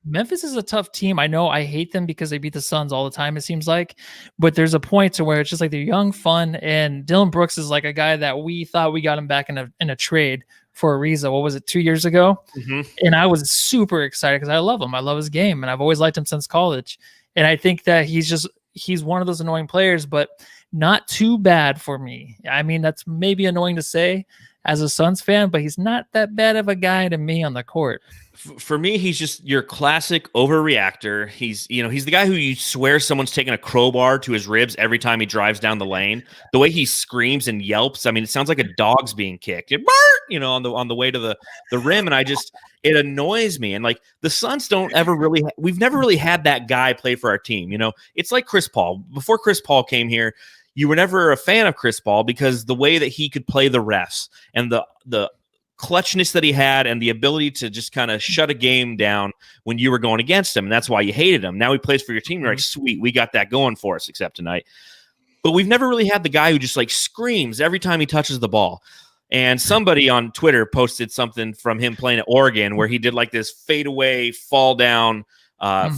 Memphis is a tough team. I know I hate them because they beat the Suns all the time, it seems like. But there's a point to where it's just like they're young, fun, and Dylan Brooks is like a guy that we thought we got him back in a trade for Ariza. What was it, 2 years ago? And I was super excited because I love him. I love his game, and I've always liked him since college. And I think that he's one of those annoying players, but not too bad for me. I mean, that's maybe annoying to say as a Suns fan, but he's not that bad of a guy to me on the court. For me, he's just your classic overreactor. He's the guy who you swear someone's taking a crowbar to his ribs every time he drives down the lane. The way he screams and yelps, I mean, it sounds like a dog's being kicked. On the way to the rim, and it annoys me. And like the Suns we've never really had that guy play for our team. It's like Chris Paul. Before Chris Paul came here, you were never a fan of Chris Paul because the way that he could play the refs and the clutchness that he had and the ability to just kind of shut a game down when you were going against him. And that's why you hated him. Now he plays for your team. You're like, sweet, we got that going for us, except tonight. But we've never really had the guy who just like screams every time he touches the ball. And somebody on Twitter posted something from him playing at Oregon where he did like this fadeaway, fall down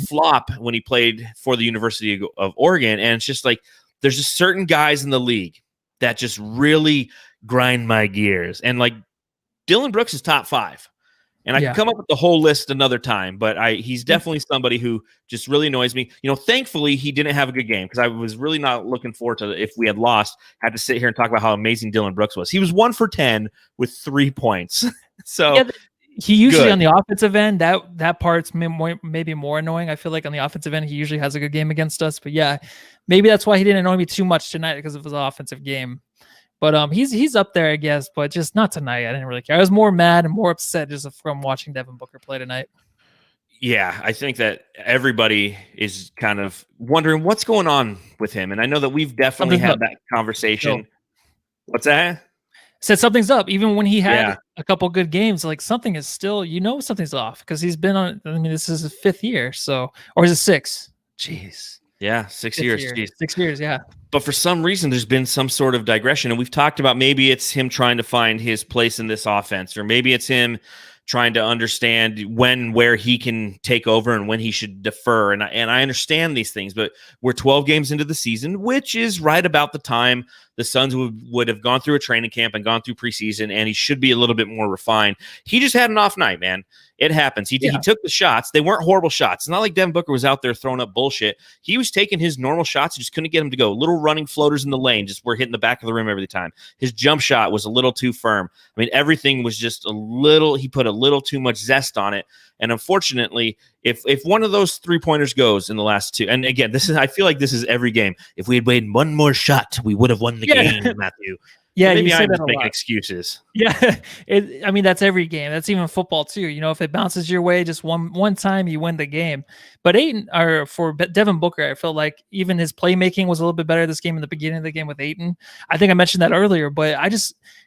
flop when he played for the University of Oregon. And it's just like, there's just certain guys in the league that just really grind my gears. And like Dylan Brooks is top 5. And I can come up with the whole list another time, but he's definitely somebody who just really annoys me. Thankfully, he didn't have a good game because I was really not looking forward to if we had lost, had to sit here and talk about how amazing Dylan Brooks was. He was 1 for 10 with 3 points. So he usually on the offensive end, that part's maybe more annoying. I feel like on the offensive end, he usually has a good game against us. But yeah, maybe that's why he didn't annoy me too much tonight because of his offensive game. But he's up there, I guess, but just not tonight. I didn't really care. I was more mad and more upset just from watching Devin Booker play tonight. Yeah, I think that everybody is kind of wondering what's going on with him. And I know that we've definitely had that conversation. What's that? I said something's up. Even when he had a couple good games, like something is still, something's off because he's been on, this is his 5th year. Or is it 6? Jeez. Yeah, 6 years. 6 years, yeah. But for some reason, there's been some sort of digression. And we've talked about maybe it's him trying to find his place in this offense, or maybe it's him trying to understand where he can take over and when he should defer. And I understand these things, but we're 12 games into the season, which is right about the time the Suns would have gone through a training camp and gone through preseason, and he should be a little bit more refined. He just had an off night, man. It happens. He took the shots. They weren't horrible shots. It's not like Devin Booker was out there throwing up bullshit. He was taking his normal shots. He just couldn't get them to go. Little running floaters in the lane, just were hitting the back of the rim every time. His jump shot was a little too firm. I mean, everything was just he put a little too much zest on it. And unfortunately, if one of those 3-pointers goes in the last 2, and again, I feel like this is every game. If we had made one more shot, we would have won the game, Matthew. Yeah, Maybe you say I'm that just a making lot. excuses. Yeah, I mean that's every game. That's even football too. You know, if it bounces your way just one time, you win the game. But Ayton, or for Devin Booker, I felt like even his playmaking was a little bit better this game in the beginning of the game with Ayton. I think I mentioned that earlier, but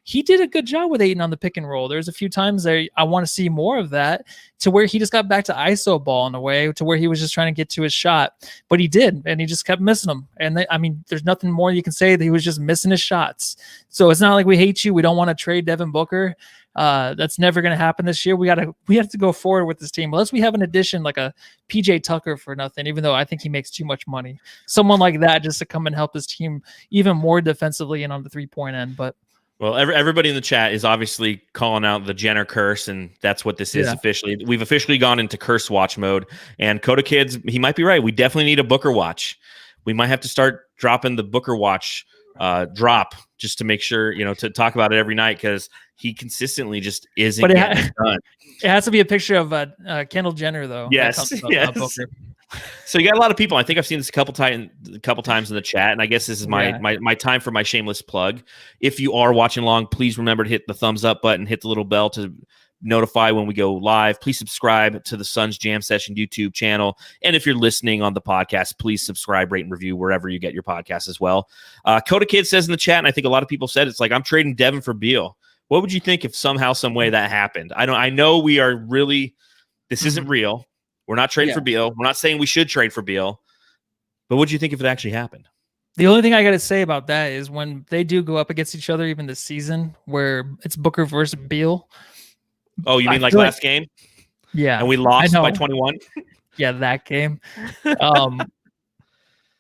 he did a good job with Ayton on the pick and roll. There's a few times there I want to see more of that, to where he just got back to ISO ball in a way, to where he was just trying to get to his shot, but he did, and he just kept missing them. And I mean, there's nothing more you can say, that he was just missing his shots. So it's not like we hate you. We don't want to trade Devin Booker. That's never going to happen this year. We have to go forward with this team, unless we have an addition like a PJ Tucker for nothing, even though I think he makes too much money. Someone like that just to come and help this team even more defensively and on the 3-point end. But well, everybody in the chat is obviously calling out the Jenner curse, and that's what this is officially. We've officially gone into curse watch mode, and Coda Kids, he might be right. We definitely need a Booker watch. We might have to start dropping the Booker watch drop, just to make sure, to talk about it every night, because he consistently just isn't getting it done. It has to be a picture of Kendall Jenner, though. Yes. So you got a lot of people. I think I've seen this a couple times in the chat, and I guess this is my time for my shameless plug. If you are watching along, please remember to hit the thumbs up button, hit the little bell to notify when we go live. Please subscribe to the Suns Jam Session YouTube channel, and if you're listening on the podcast, please subscribe, rate, and review wherever you get your podcast as well. Coda Kid says in the chat, and I think a lot of people said, it's like, I'm trading Devin for Beal. What would you think if somehow, some way that happened? I know we are really, this isn't real. We're not trading for Beal. We're not saying we should trade for Beal. But what do you think if it actually happened? The only thing I got to say about that is when they do go up against each other, even this season, where it's Booker versus Beal. Oh, you mean like last game? Yeah. And we lost by 21? Yeah, that game.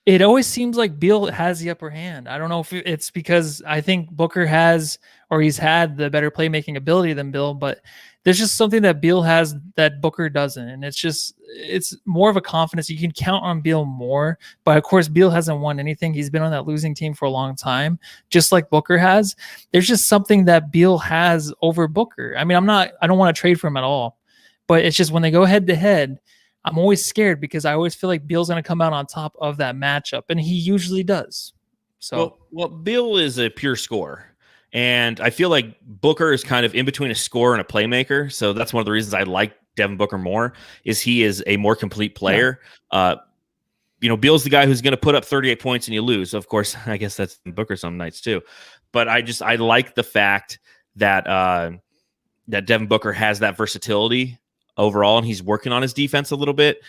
It always seems like Beal has the upper hand. I don't know if it's because I think Booker has, or he's had the better playmaking ability than Beal, but there's just something that Beal has that Booker doesn't. And it's more of a confidence. You can count on Beal more, but of course Beal hasn't won anything. He's been on that losing team for a long time, just like Booker has. There's just something that Beal has over Booker. I mean, I don't want to trade for him at all, but it's just when they go head to head, I'm always scared, because I always feel like Beal's going to come out on top of that matchup, and he usually does. So, well, Beal is a pure scorer, and I feel like Booker is kind of in between a scorer and a playmaker. So that's one of the reasons I like Devin Booker more, is he is a more complete player. Yeah. Beal's the guy who's going to put up 38 points and you lose. Of course, I guess that's Booker some nights too. But I like the fact that that Devin Booker has that versatility overall, and he's working on his defense a little bit.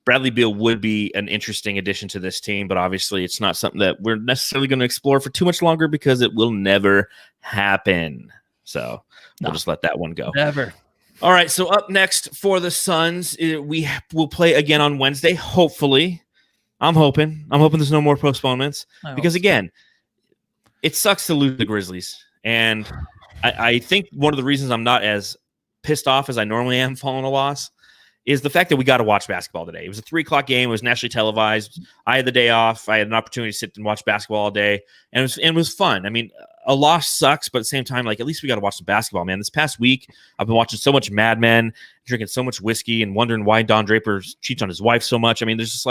Bradley Beal would be an interesting addition to this team, but obviously it's not something that we're necessarily going to explore for too much longer, because it will never happen. So we'll just let that one go. Never. All right. So up next for the Suns, we will play again on Wednesday. Hopefully, I'm hoping there's no more postponements, because again, it sucks to lose the Grizzlies. And I think one of the reasons I'm not as pissed off as I normally am following a loss is the fact that we got to watch basketball today. It was a 3:00 game. It was nationally televised. I had the day off. I had an opportunity to sit and watch basketball all day, and it was fun. I mean, a loss sucks, but at the same time, like, at least we got to watch some basketball, man. This past week, I've been watching so much Mad Men, drinking so much whiskey, and wondering why Don Draper cheats on his wife so much. I mean, there's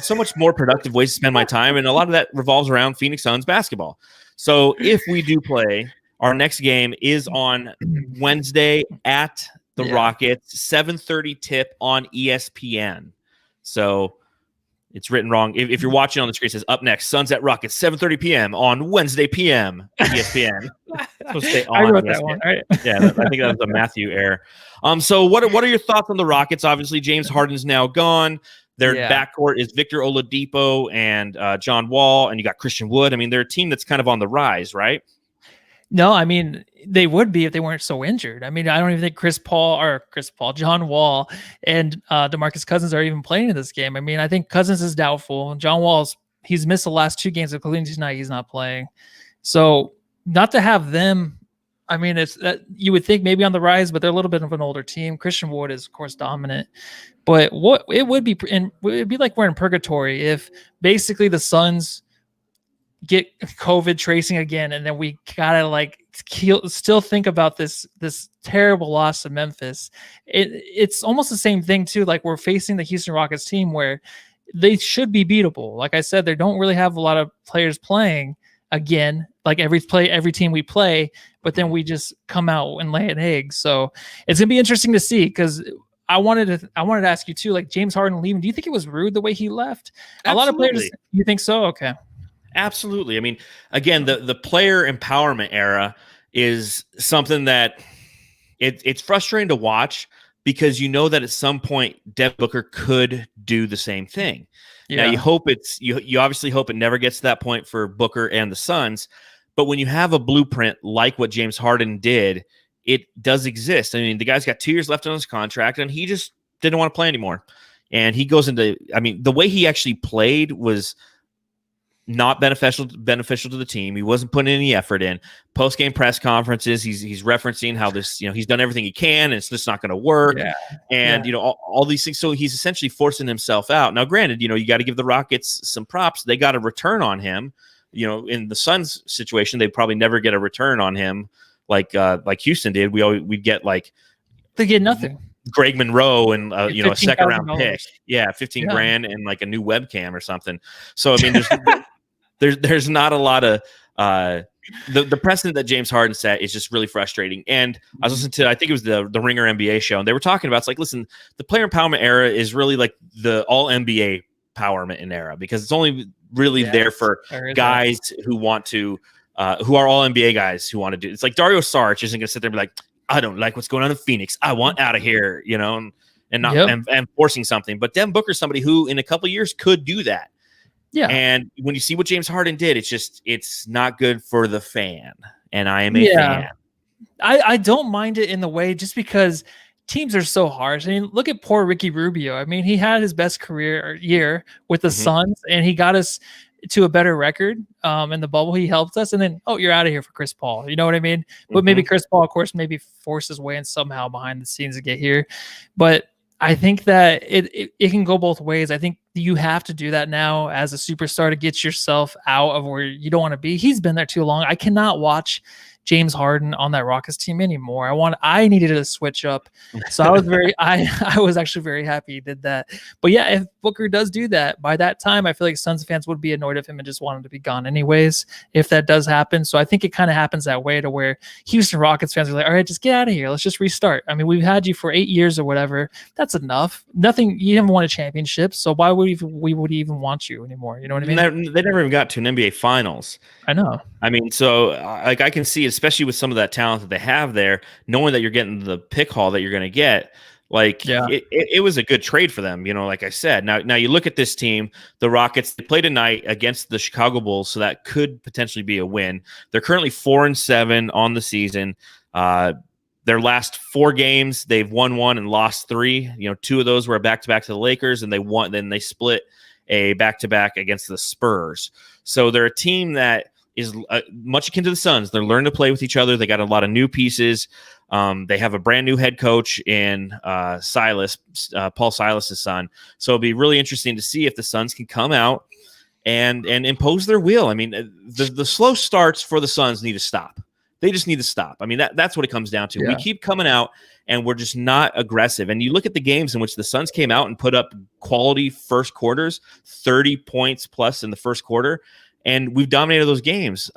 so much more productive ways to spend my time, and a lot of that revolves around Phoenix Suns basketball. So if we do play, our next game is on Wednesday at the Rockets, 7:30 tip on ESPN. So it's written wrong. If you're watching on the screen, it says up next, Suns at Rockets, 7:30 p.m. on Wednesday p.m. ESPN. I wrote that one. Right? Yeah, I think that was a Matthew error. So what are your thoughts on the Rockets? Obviously, James Harden's now gone. Their backcourt is Victor Oladipo and John Wall, and you got Christian Wood. I mean, they're a team that's kind of on the rise, right? No, I mean, they would be if they weren't so injured. I mean, I don't even think John Wall and DeMarcus Cousins are even playing in this game. I mean, I think Cousins is doubtful. John Wall's, he's missed the last 2 games, including tonight. He's not playing. So not to have them, I mean, it's that you would think maybe on the rise, but they're a little bit of an older team. Christian Wood is, of course, dominant. But what it would be, and it would be like we're in purgatory if basically the Suns get COVID tracing again, and then we gotta still think about this terrible loss to Memphis. It's almost the same thing too. Like, we're facing the Houston Rockets team where they should be beatable. Like I said, they don't really have a lot of players playing, again, like every team we play, but then we just come out and lay an egg. So it's gonna be interesting to see, because I wanted to ask you too, like James Harden leaving. Do you think it was rude the way he left? A lot of players. You think so? Okay. Absolutely. I mean, again, the player empowerment era is something that it's frustrating to watch, because you know that at some point Devin Booker could do the same thing. Yeah. Now you hope you obviously hope it never gets to that point for Booker and the Suns, but when you have a blueprint like what James Harden did, it does exist. I mean, the guy's got 2 years left on his contract, and he just didn't want to play anymore. And he goes into, I mean, the way he actually played was not beneficial to the team. He wasn't putting any effort in. Post-game press conferences, he's referencing how this, he's done everything he can, and it's just not going to work. Yeah. And all these things. So he's essentially forcing himself out. Now, granted, you got to give the Rockets some props. They got a return on him. In the Suns situation, they'd probably never get a return on him like Houston did. We'd get like, they get nothing. Greg Monroe and a second round pick. Yeah, 15 grand and like a new webcam or something. So I mean, there's not a lot of the precedent that James Harden set is just really frustrating. And I was listening to, I think it was the Ringer NBA show, and they were talking about, it's like, listen, the player empowerment era is really like the all NBA empowerment era, because it's only really there for guys who want to who are all NBA guys who want to do. It's like Dario Saric isn't going to sit there and be like, I don't like what's going on in Phoenix, I want out of here, and not and forcing something. But Devin Booker's somebody who in a couple of years could do that. Yeah. And when you see what James Harden did, it's not good for the fan. And I am a fan. I don't mind it in the way, just because teams are so harsh. I mean, look at poor Ricky Rubio. I mean, he had his best career year with the Suns, and he got us to a better record in the bubble. He helped us, and then you're out of here for Chris Paul. You know what I mean? But maybe Chris Paul, of course, maybe forced his way in somehow behind the scenes to get here. But I think that it can go both ways. I think you have to do that now as a superstar to get yourself out of where you don't want to be. He's been there too long. I cannot watch James Harden on that Rockets team anymore. I needed to switch up. So I was I was actually very happy he did that. But yeah, if Booker does do that, by that time, I feel like Suns fans would be annoyed of him and just want him to be gone anyways, if that does happen. So I think it kind of happens that way, to where Houston Rockets fans are like, all right, just get out of here. Let's just restart. I mean, we've had you for 8 years or whatever. That's enough. Nothing. You haven't won a championship. So why would we even want you anymore? You know what I mean? They never even got to an NBA Finals. I know. I mean, so like I can see, especially with some of that talent that they have there, knowing that you're getting the pick haul that you're going to get, it was a good trade for them. Like I said, now you look at this team, the Rockets. They play tonight against the Chicago Bulls, so that could potentially be a win. They're currently 4-7 on the season. Their last 4 games, they've won 1 and lost 3. 2 of those were a back-to-back to the Lakers, and then they split a back-to-back against the Spurs. So they're a team that is much akin to the Suns. They're learning to play with each other. They got a lot of new pieces. They have a brand new head coach in Silas, Paul Silas's son. So it'll be really interesting to see if the Suns can come out and impose their will. I mean, the slow starts for the Suns need to stop. They just need to stop. I mean, that's what it comes down to. Yeah. We keep coming out and we're just not aggressive. And you look at the games in which the Suns came out and put up quality first quarters, 30 points plus in the first quarter. And we've dominated those games.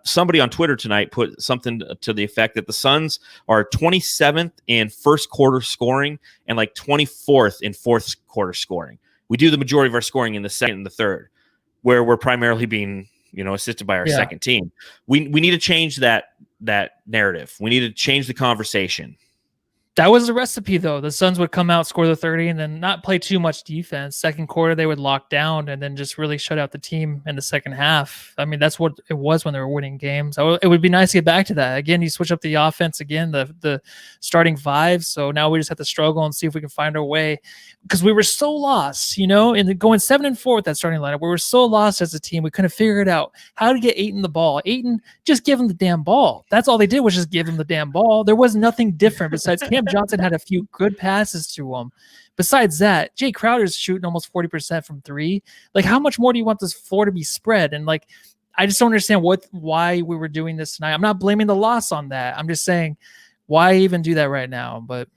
Somebody on Twitter tonight put something to the effect that the Suns are 27th in first quarter scoring and like 24th in fourth quarter scoring. We do the majority of our scoring in the second and the third, where we're primarily being, assisted by our second team. We need to change that narrative. We need to change the conversation. That was the recipe, though. The Suns would come out, score the 30, and then not play too much defense. Second quarter, they would lock down and then just really shut out the team in the second half. I mean, that's what it was when they were winning games. It would be nice to get back to that. Again, you switch up the offense again, the starting 5. So now we just have to struggle and see if we can find our way, because we were so lost, and going 7-4 with that starting lineup. We were so lost as a team. We couldn't figure it out. How to get Ayton the ball. Ayton, just give him the damn ball. That's all they did, was just give him the damn ball. There was nothing different besides Cam Johnson had a few good passes to him. Besides that, Jay Crowder's shooting almost 40% from 3. Like, how much more do you want this floor to be spread? And like, I just don't understand why we were doing this tonight. I'm not blaming the loss on that. I'm just saying, why even do that right now? But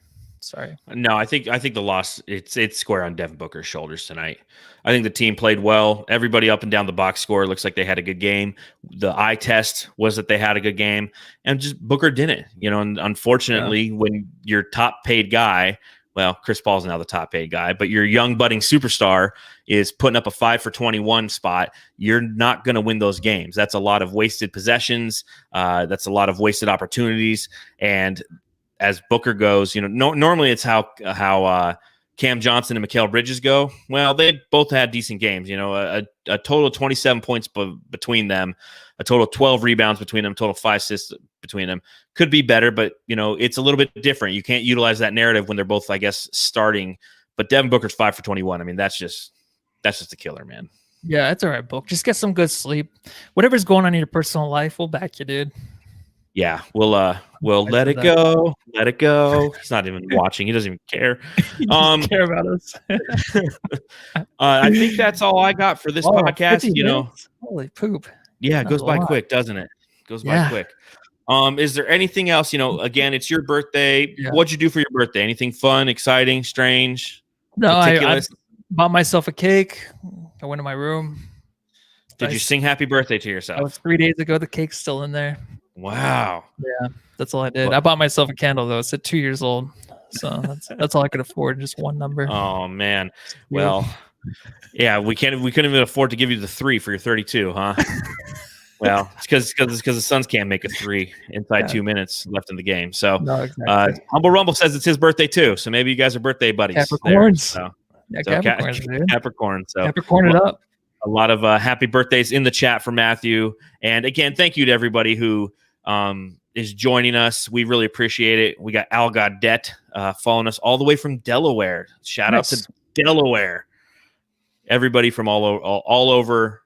Sorry. No, I think the loss it's square on Devin Booker's shoulders tonight. I think the team played well. Everybody up and down the box score looks like they had a good game. The eye test was that they had a good game, and just Booker didn't. And unfortunately, when your top paid guy, well, Chris Paul's now the top paid guy, but your young budding superstar is putting up a 5 for 21 spot, you're not going to win those games. That's a lot of wasted possessions. That's a lot of wasted opportunities, and as Booker goes, normally it's how Cam Johnson and Mikal Bridges go. Well, they both had decent games. A total of 27 points between them, a total of 12 rebounds between them, total 5 assists between them. Could be better, but it's a little bit different. You can't utilize that narrative when they're both, I guess, starting. But Devin Booker's 5 for 21. I mean, that's just a killer, man. Yeah, it's all right, Book. Just get some good sleep. Whatever's going on in your personal life, we'll back you, dude. Yeah, we'll let it go. Let it go. He's not even watching. He doesn't even care. He doesn't care about us. I think that's all I got for this podcast. Holy poop. Yeah, it goes by quick, doesn't it? Goes by quick. Is there anything else? Again, it's your birthday. Yeah. What'd you do for your birthday? Anything fun, exciting, strange? No, I bought myself a cake. I went to my room. Did you sing happy birthday to yourself? That was 3 days ago. The cake's still in there. Wow. Yeah, that's all I did. I bought myself a candle though. It's at 2 years old, so that's all I could afford. Just one number. Oh man. Well, yeah, we couldn't even afford to give you the 3 for your 32, huh? Well, it's because the Suns can't make a 3 inside 2 minutes left in the game. So, no, exactly. Humble Rumble says it's his birthday too. So maybe you guys are birthday buddies. Capricorns. Capricorn. Dude. Capricorn. So Capricorn it up. A lot of happy birthdays in the chat for Matthew. And again, thank you to everybody who is joining us. We really appreciate it. We got Al Gaudet following us all the way from Delaware. Shout out to Delaware. Everybody from all over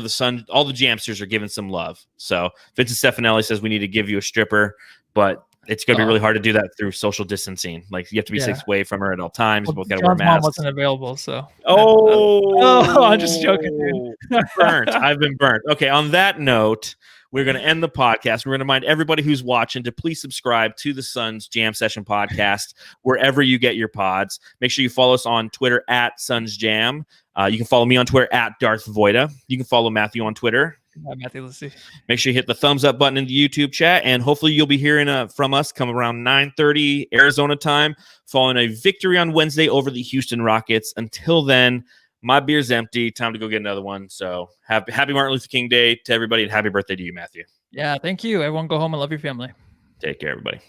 the sun, all the Jamsters are giving some love. So Vincent Stefanelli says we need to give you a stripper, but it's going to be really hard to do that through social distancing. Like you have to be 6 away from her at all times. Well, both got to wear John's masks. mom wasn't available, so. I'm just joking, dude. Burnt. I've been burnt. Okay. On that note, we're going to end the podcast. We're going to remind everybody who's watching to please subscribe to the Suns Jam Session podcast wherever you get your pods. Make sure you follow us on Twitter at Suns Jam. You can follow me on Twitter at Darth Voida. You can follow Matthew on Twitter. Matthew, let's see. Make sure you hit the thumbs up button in the YouTube chat, and hopefully you'll be hearing from us come around 9:30 Arizona time, following a victory on Wednesday over the Houston Rockets. Until then, my beer's empty. Time to go get another one. So happy Martin Luther King Day to everybody, and happy birthday to you, Matthew. Yeah, thank you. Everyone go home and love your family. Take care, everybody.